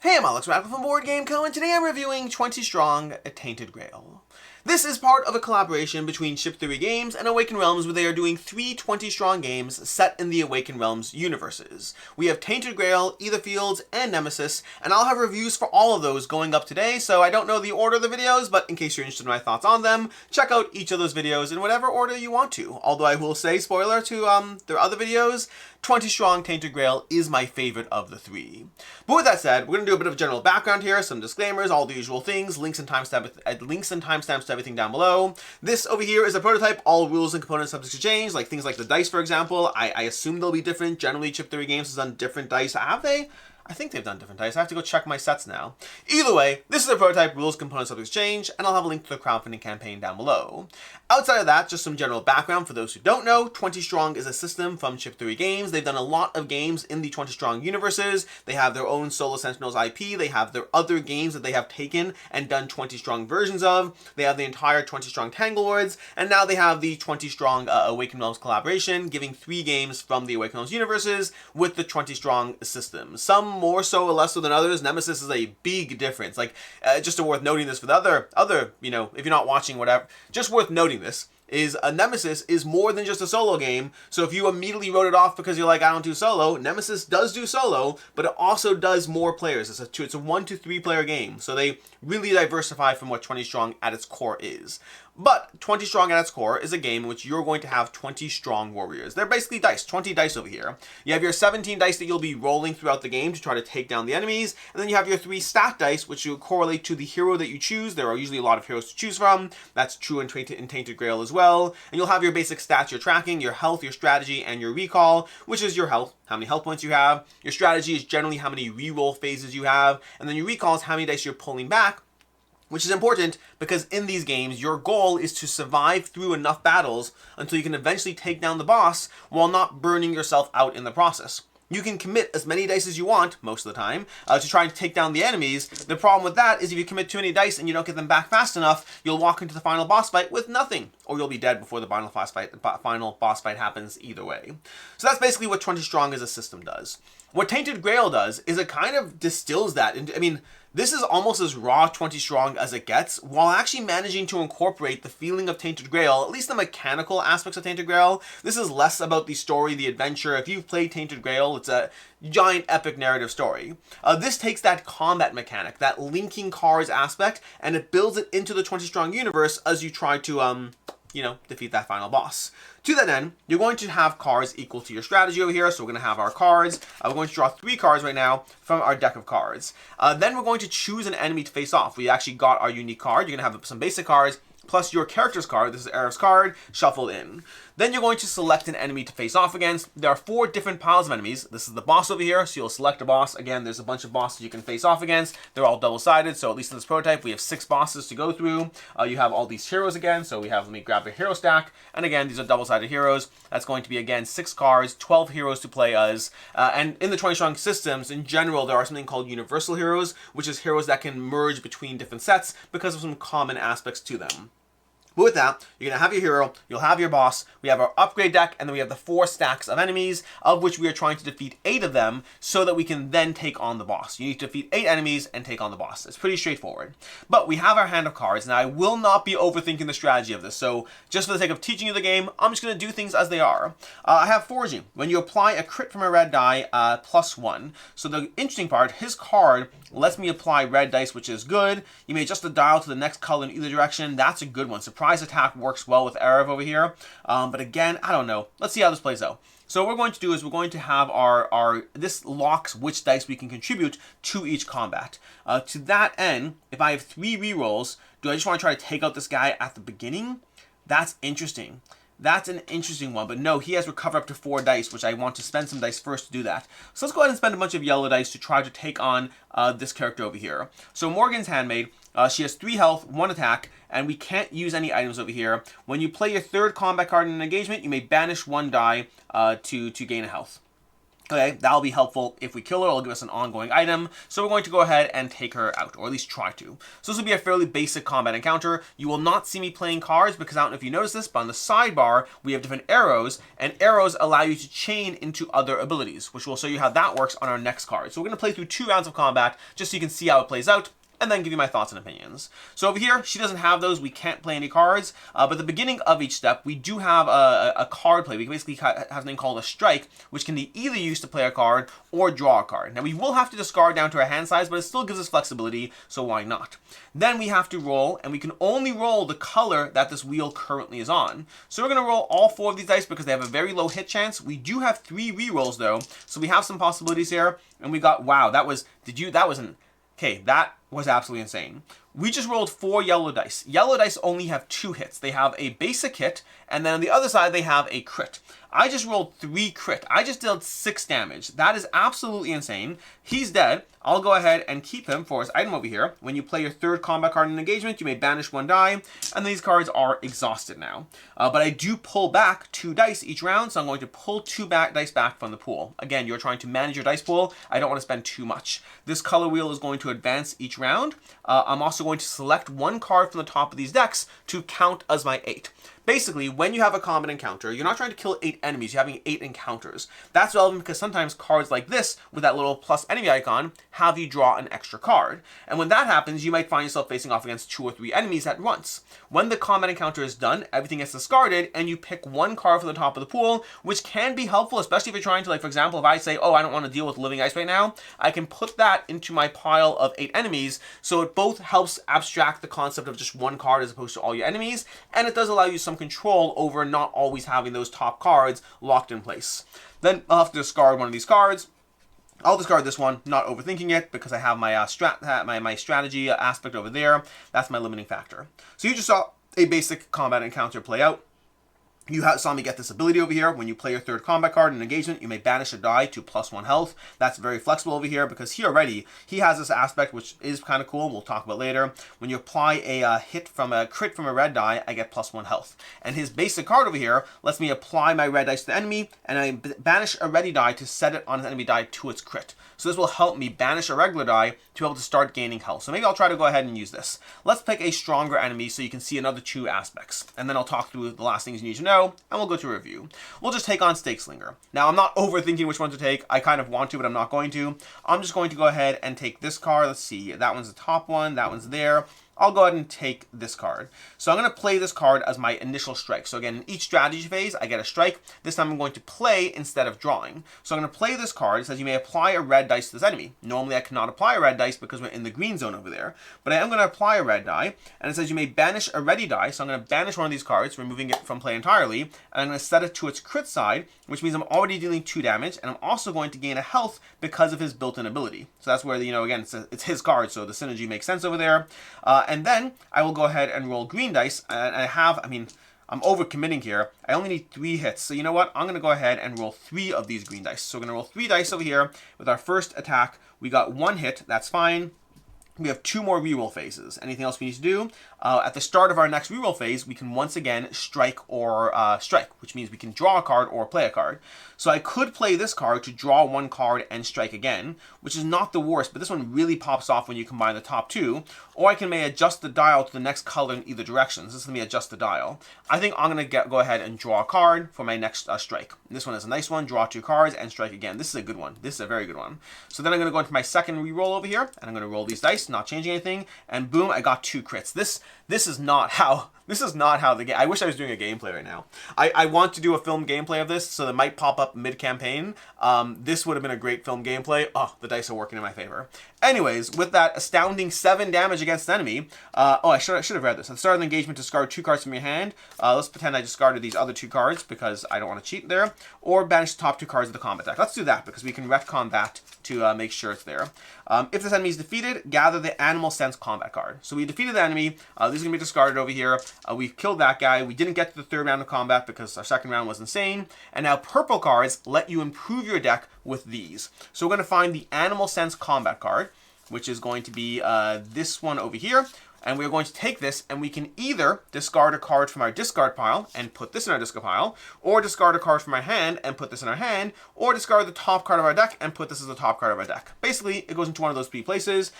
Hey, I'm Alex Radcliffe from Board Game Co, and today I'm reviewing 20 Strong Tainted Grail. This is part of a collaboration between Ship Theory Games and Awaken Realms, where they are doing 3 20 Strong games set in the Awaken Realms universes. We have Tainted Grail, Etherfields, and Nemesis, and I'll have reviews for all of those going up today, so I don't know the order of the videos, but in case you're interested in my thoughts on them, check out each of those videos in whatever order you want to. Although I will say, spoiler to their other videos, 20 Strong Tainted Grail is my favorite of the 3. But with that said, we're going to do a bit of general background here, some disclaimers, all the usual things, links and timestamps to everything down below. This over here is a prototype, all rules and components subject to change, like things like the dice, for example. I assume they'll be different. Generally, Ship Theory Games has done different dice. Have they? I think they've done different dice. I have to go check my sets now. Either way, this is a prototype, rules, components, subject to change, and I'll have a link to the crowdfunding campaign down below. Outside of that, just some general background for those who don't know, 20 Strong is a system from Ship Theory Games. They've done a lot of games in the 20 Strong universes. They have their own Solo Sentinels IP. They have their other games that they have taken and done 20 Strong versions of. They have the entire 20 Strong Tangle Lords, and now they have the 20 Strong Awaken Realms collaboration, giving 3 games from the Awaken Realms universes with the 20 Strong system. Some more so or less so than others. Nemesis is a big difference. Like, just worth noting this for the other, you know, if you're not watching, whatever, just worth noting this is a Nemesis is more than just a solo game. So if you immediately wrote it off because you're like, I don't do solo, Nemesis does do solo, but it also does more players. It's a 1 to 3 player game. So they really diversify from what 20 Strong at its core is. But 20 Strong at its core is a game in which you're going to have 20 strong warriors. They're basically dice, 20 dice over here. You have your 17 dice that you'll be rolling throughout the game to try to take down the enemies, and then you have your 3 stat dice, which will correlate to the hero that you choose. There are usually a lot of heroes to choose from. That's true in Tainted Grail as well. And you'll have your basic stats you're tracking, your health, your strategy, and your recall, which is your health, how many health points you have. Your strategy is generally how many reroll phases you have, and then your recall is how many dice you're pulling back, which is important because in these games, your goal is to survive through enough battles until you can eventually take down the boss while not burning yourself out in the process. You can commit as many dice as you want, most of the time, to try and take down the enemies. The problem with that is if you commit too many dice and you don't get them back fast enough, you'll walk into the final boss fight with nothing, or you'll be dead before the final boss fight happens either way. So that's basically what 20 Strong as a system does. What Tainted Grail does is it kind of distills that into, I mean, this is almost as raw 20 Strong as it gets, while actually managing to incorporate the feeling of Tainted Grail, at least the mechanical aspects of Tainted Grail. This is less about the story, the adventure. If you've played Tainted Grail, it's a giant epic narrative story. This takes that combat mechanic, that linking cards aspect, and it builds it into the 20 Strong universe as you try to, defeat that final boss. To that end, you're going to have cards equal to your strategy over here. So we're going to have our cards. We're going to draw 3 cards right now from our deck of cards. Then we're going to choose an enemy to face off. We actually got our unique card. You're going to have some basic cards plus your character's card. This is Arif's card, shuffled in. Then you're going to select an enemy to face off against. There are 4 different piles of enemies. This is the boss over here, so you'll select a boss. Again, there's a bunch of bosses you can face off against. They're all double-sided, so at least in this prototype, we have 6 bosses to go through. You have all these heroes again, so we have, let me grab the hero stack. And again, these are double-sided heroes. That's going to be, again, 6 cards, 12 heroes to play as. And in the 20 Strong systems, in general, there are something called universal heroes, which is heroes that can merge between different sets because of some common aspects to them. But with that, you're going to have your hero, you'll have your boss, we have our upgrade deck, and then we have the 4 stacks of enemies, of which we are trying to defeat 8 of them so that we can then take on the boss. You need to defeat 8 enemies and take on the boss. It's pretty straightforward. But we have our hand of cards. Now, I will not be overthinking the strategy of this, so just for the sake of teaching you the game, I'm just going to do things as they are. I have Foraging. When you apply a crit from a red die, +1. So the interesting part, his card lets me apply red dice, which is good. You may adjust the dial to the next color in either direction. That's a good one. Surprise attack works well with Arif over here. But again, I don't know. Let's see how this plays out. So what we're going to do is we're going to have this locks which dice we can contribute to each combat. To that end, if I have 3 rerolls, do I just want to try to take out this guy at the beginning? That's interesting. That's an interesting one, but no, he has recovered up to 4 dice, which I want to spend some dice first to do that. So let's go ahead and spend a bunch of yellow dice to try to take on this character over here. So Morgan's Handmaid, she has 3 health, 1 attack, and we can't use any items over here. When you play your 3rd combat card in an engagement, you may banish 1 die to gain a health. Okay, that'll be helpful if we kill her. It'll give us an ongoing item. So we're going to go ahead and take her out, or at least try to. So this will be a fairly basic combat encounter. You will not see me playing cards because I don't know if you noticed this, but on the sidebar, we have different arrows, and arrows allow you to chain into other abilities, which will show you how that works on our next card. So we're going to play through 2 rounds of combat just so you can see how it plays out, and then give you my thoughts and opinions. So over here, she doesn't have those. We can't play any cards. But at the beginning of each step, we do have a card play. We can basically have something called a strike, which can be either used to play a card or draw a card. Now, we will have to discard down to our hand size, but it still gives us flexibility, so why not? Then we have to roll, and we can only roll the color that this wheel currently is on. So we're going to roll all 4 of these dice because they have a very low hit chance. We do have 3 rerolls, though, so we have some possibilities here. And we got, wow, that was absolutely insane. We just rolled 4 yellow dice. Yellow dice only have 2 hits. They have a basic hit, and then on the other side, they have a crit. I just rolled 3 crit. I just dealt 6 damage. That is absolutely insane. He's dead. I'll go ahead and keep him for his item over here. When you play your 3rd combat card in engagement, you may banish 1 die, and these cards are exhausted now. But I do pull back 2 dice each round, so I'm going to pull 2 dice back from the pool. Again, you're trying to manage your dice pool. I don't want to spend too much. This color wheel is going to advance each round. I'm also going to select 1 card from the top of these decks to count as my 8. Basically, when you have a combat encounter, you're not trying to kill 8 enemies, you're having 8 encounters. That's relevant because sometimes cards like this, with that little plus enemy icon, have you draw an extra card. And when that happens, you might find yourself facing off against 2 or 3 enemies at once. When the combat encounter is done, everything gets discarded, and you pick 1 card from the top of the pool, which can be helpful, especially if you're trying to, like, for example, if I say, oh, I don't want to deal with living ice right now, I can put that into my pile of 8 enemies, so it both helps abstract the concept of just 1 card as opposed to all your enemies, and it does allow you some control over not always having those top cards locked in place. Then I'll have to discard one of these cards. I'll discard this one, not overthinking it, because I have my my strategy aspect over there. That's my limiting factor. So you just saw a basic combat encounter play out. You saw me get this ability over here. When you play your 3rd combat card in engagement, you may banish a die to +1 health. That's very flexible over here because he has this aspect which is kind of cool. We'll talk about later. When you apply a crit from a red die, I get +1 health. And his basic card over here lets me apply my red dice to the enemy, and I banish a ready die to set it on an enemy die to its crit. So this will help me banish a regular die to be able to start gaining health. So maybe I'll try to go ahead and use this. Let's pick a stronger enemy so you can see another 2 aspects. And then I'll talk through the last things you need to know, and we'll go to review. We'll just take on Stakeslinger. Now, I'm not overthinking which one to take. I kind of want to, but I'm not going to. I'm just going to go ahead and take this card. Let's see. That one's the top one. That one's there. I'll go ahead and take this card. So I'm going to play this card as my initial strike. So again, in each strategy phase, I get a strike. This time I'm going to play instead of drawing. So I'm going to play this card. It says you may apply a red dice to this enemy. Normally I cannot apply a red dice because we're in the green zone over there. But I am going to apply a red die. And it says you may banish a ready die. So I'm going to banish one of these cards, removing it from play entirely. And I'm going to set it to its crit side, which means I'm already dealing 2 damage. And I'm also going to gain a health because of his built-in ability. So that's where, again, it's his card. So the synergy makes sense over there. And then I will go ahead and roll green dice, and I'm overcommitting here. I only need 3 hits. So you know what? I'm going to go ahead and roll 3 of these green dice. So we're going to roll 3 dice over here. With our first attack, we got 1 hit. That's fine. We have 2 more reroll phases. Anything else we need to do? At the start of our next reroll phase, we can once again strike or strike, which means we can draw a card or play a card. So I could play this card to draw 1 card and strike again, which is not the worst, but this one really pops off when you combine the top 2. Or I may adjust the dial to the next color in either direction. So this is going to be adjust the dial. I think I'm going to go ahead and draw a card for my next strike. This one is a nice one. Draw 2 cards and strike again. This is a good one. This is a very good one. So then I'm going to go into my second reroll over here, and I'm going to roll these dice, not changing anything, and boom, I got 2 crits. This is not how the game. I wish I was doing a gameplay right now. I want to do a film gameplay of this, so that might pop up mid-campaign. This would have been a great film gameplay. Oh, the dice are working in my favor. Anyways, with that astounding 7 damage against the enemy, I should have read this. At the start of the engagement, discard 2 cards from your hand. Let's pretend I discarded these other 2 cards because I don't want to cheat there. Or banish the top 2 cards of the combat deck. Let's do that because we can retcon that to make sure it's there. If this enemy is defeated, gather the Animal Sense combat card. So we defeated the enemy. This is going to be discarded over here. We've killed that guy. We didn't get to the 3rd round of combat because our 2nd round was insane. And now purple cards let you improve your deck with these. So we're going to find the Animal Sense combat card, which is going to be this one over here. And we're going to take this and we can either discard a card from our discard pile and put this in our discard pile, or discard a card from our hand and put this in our hand, or discard the top card of our deck and put this as the top card of our deck. Basically, it goes into one of those three places.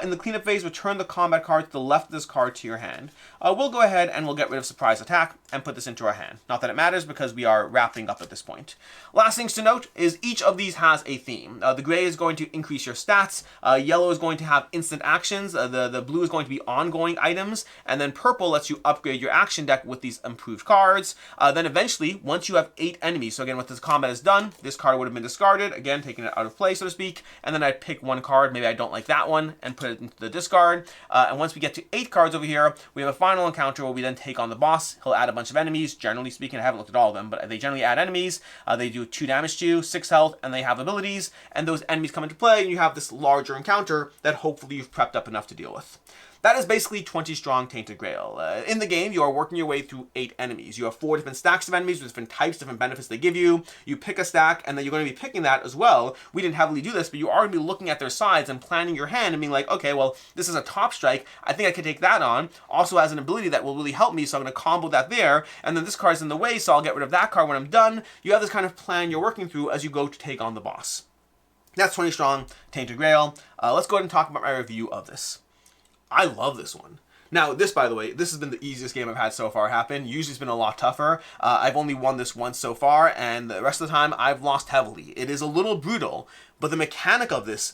In the cleanup phase, return the combat card to the left of this card to your hand. We'll go ahead and we'll get rid of surprise attack and put this into our hand. Not that it matters because we are wrapping up at this point. Last things to note is each of these has a theme. The gray is going to increase your stats, yellow is going to have instant actions, the blue is going to be ongoing items, and then purple lets you upgrade your action deck with these improved cards. Then eventually, once you have 8 enemies, so again, once this combat is done, this card would have been discarded, again, taking it out of play, so to speak, and then I'd pick one card, maybe I don't like that one, and put it into the discard. And once we get to 8 cards over here, we have a final encounter where we then take on the boss. He'll add a bunch of enemies. Generally speaking, I haven't looked at all of them, but they generally add enemies. They do 2 damage to you, 6 health, and they have abilities, and those enemies come into play, and you have this larger encounter that hopefully you've prepped up enough to deal with. That is basically 20 strong Tainted Grail. In the game, you are working your way through 8 enemies. You have 4 different stacks of enemies with different types, different benefits they give you. You pick a stack, and then you're going to be picking that as well. We didn't heavily do this, but you are going to be looking at their sides and planning your hand and being like, okay, well, this is a top strike. I think I can take that on. Also has an ability that will really help me, so I'm going to combo that there. And then this card's in the way, so I'll get rid of that card when I'm done. You have this kind of plan you're working through as you go to take on the boss. That's 20 strong Tainted Grail. Let's go ahead and talk about my review of this. I love this one. Now, this, by the way, this has been the easiest game I've had so far happen. Usually it's been a lot tougher. I've only won this once so far, and the rest of the time I've lost heavily. It is a little brutal, but the mechanic of this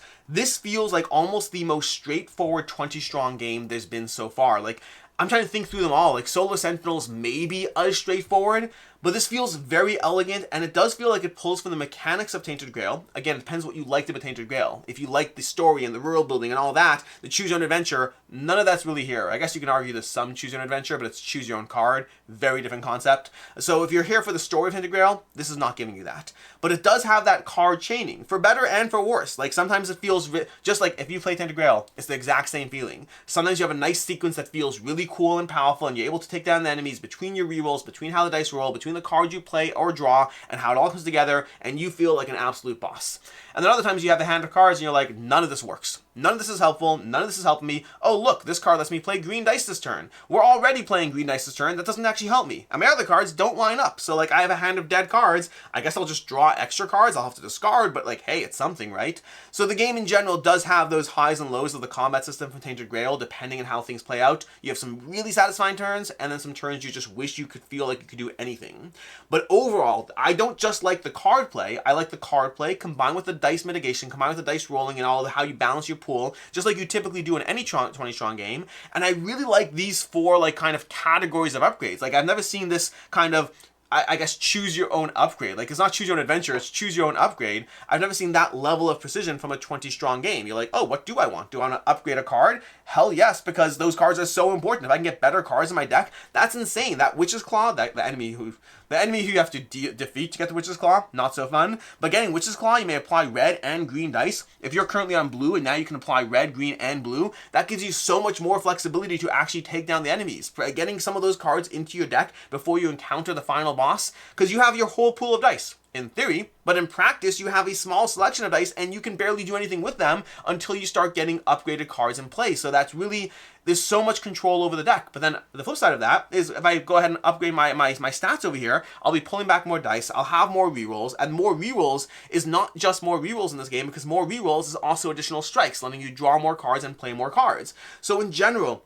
feels like almost the most straightforward 20 strong game there's been so far. Like, I'm trying to think through them all. Like, Solar Sentinels may be as straightforward, but this feels very elegant, and it does feel like it pulls from the mechanics of Tainted Grail. Again, it depends what you liked about Tainted Grail. If you like the story and the world building and all that, the choose your own adventure, none of that's really here. I guess you can argue there's some choose your own adventure, but it's choose your own card. Very different concept. So if you're here for the story of Tainted Grail, this is not giving you that. But it does have that card chaining, for better and for worse. Like, sometimes it feels just like if you play Tainted Grail, it's the exact same feeling. Sometimes you have a nice sequence that feels really cool and powerful, and you're able to take down the enemies between your rerolls, between how the dice roll, between the cards you play or draw, and how it all comes together, and you feel like an absolute boss. And then other times you have the hand of cards and you're like, none of this works. None of this is helpful. None of this is helping me. Oh, look, this card lets me play green dice this turn. We're already playing green dice this turn. That doesn't actually help me. And my other cards don't line up. So, like, I have a hand of dead cards. I guess I'll just draw extra cards. I'll have to discard, but, like, hey, it's something, right? So the game in general does have those highs and lows of the combat system from Tainted Grail, depending on how things play out. You have some really satisfying turns, and then some turns you just wish you could feel like you could do anything. But overall, I don't just like the card play. I like the card play combined with the dice mitigation, combined with the dice rolling and all of how you balance your pool, just like you typically do in any 20 strong game. And I really like these 4, like, kind of categories of upgrades. Like, I've never seen this kind of, I guess, choose your own upgrade. Like, it's not choose your own adventure, it's choose your own upgrade. I've never seen that level of precision from a 20 strong game. You're like, oh, what do I want? Do I want to upgrade a card? Hell yes, because those cards are so important. If I can get better cards in my deck, that's insane. That Witch's Claw, the enemy who you have to defeat to get the Witch's Claw, not so fun. But getting Witch's Claw, you may apply red and green dice. If you're currently on blue and now you can apply red, green, and blue, that gives you so much more flexibility to actually take down the enemies. Getting some of those cards into your deck before you encounter the final boss, because you have your whole pool of dice. In theory, but in practice, you have a small selection of dice and you can barely do anything with them until you start getting upgraded cards in play. So that's really, there's so much control over the deck. But then the flip side of that is if I go ahead and upgrade my stats over here, I'll be pulling back more dice, I'll have more rerolls, and more rerolls is not just more rerolls in this game, because more rerolls is also additional strikes, letting you draw more cards and play more cards. So in general,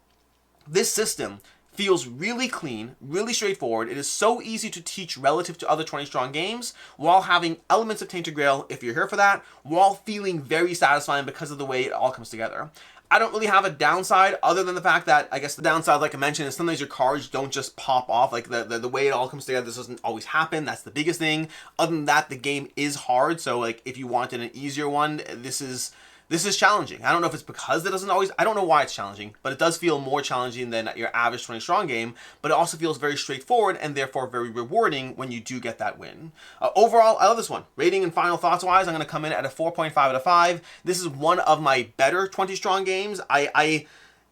this system feels really clean, really straightforward. It is so easy to teach relative to other 20 strong games, while having elements of Tainted Grail, if you're here for that, while feeling very satisfying because of the way it all comes together. I don't really have a downside other than the fact that, I guess the downside, like I mentioned, is sometimes your cards don't just pop off. Like the way it all comes together, this doesn't always happen. That's the biggest thing. Other than that, the game is hard. So, like, if you wanted an easier one, this is challenging. I don't know if it's because it doesn't always, I don't know why it's challenging, but it does feel more challenging than your average 20 strong game, but it also feels very straightforward and therefore very rewarding when you do get that win. Overall, I love this one. Rating and final thoughts wise, I'm going to come in at a 4.5 out of 5. This is one of my better 20 strong games.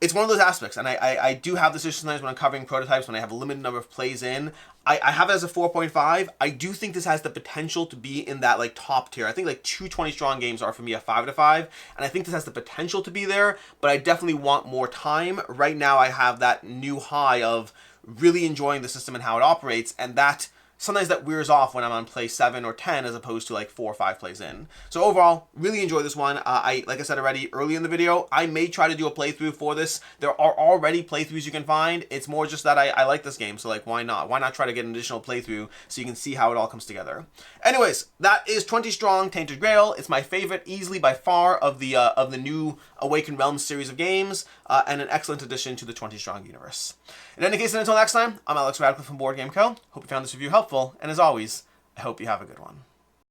it's one of those aspects, and I do have this issue sometimes when I'm covering prototypes, when I have a limited number of plays in. I have it as a 4.5. I do think this has the potential to be in that like top tier. I think like 220 strong games are for me a 5 out of 5, and I think this has the potential to be there, but I definitely want more time. Right now I have that new high of really enjoying the system and how it operates, and that sometimes that wears off when I'm on play 7 or 10 as opposed to like 4 or 5 plays in. So overall, really enjoy this one. Like I said already early in the video, I may try to do a playthrough for this. There are already playthroughs you can find. It's more just that I like this game, so like why not? Why not try to get an additional playthrough so you can see how it all comes together? Anyways, that is 20 strong Tainted Grail. It's my favorite easily by far of the new Awakened Realms series of games, and an excellent addition to the 20 strong universe. In any case, and until next time, I'm Alex Radcliffe from Board Game Co. Hope you found this review helpful, and as always, I hope you have a good one.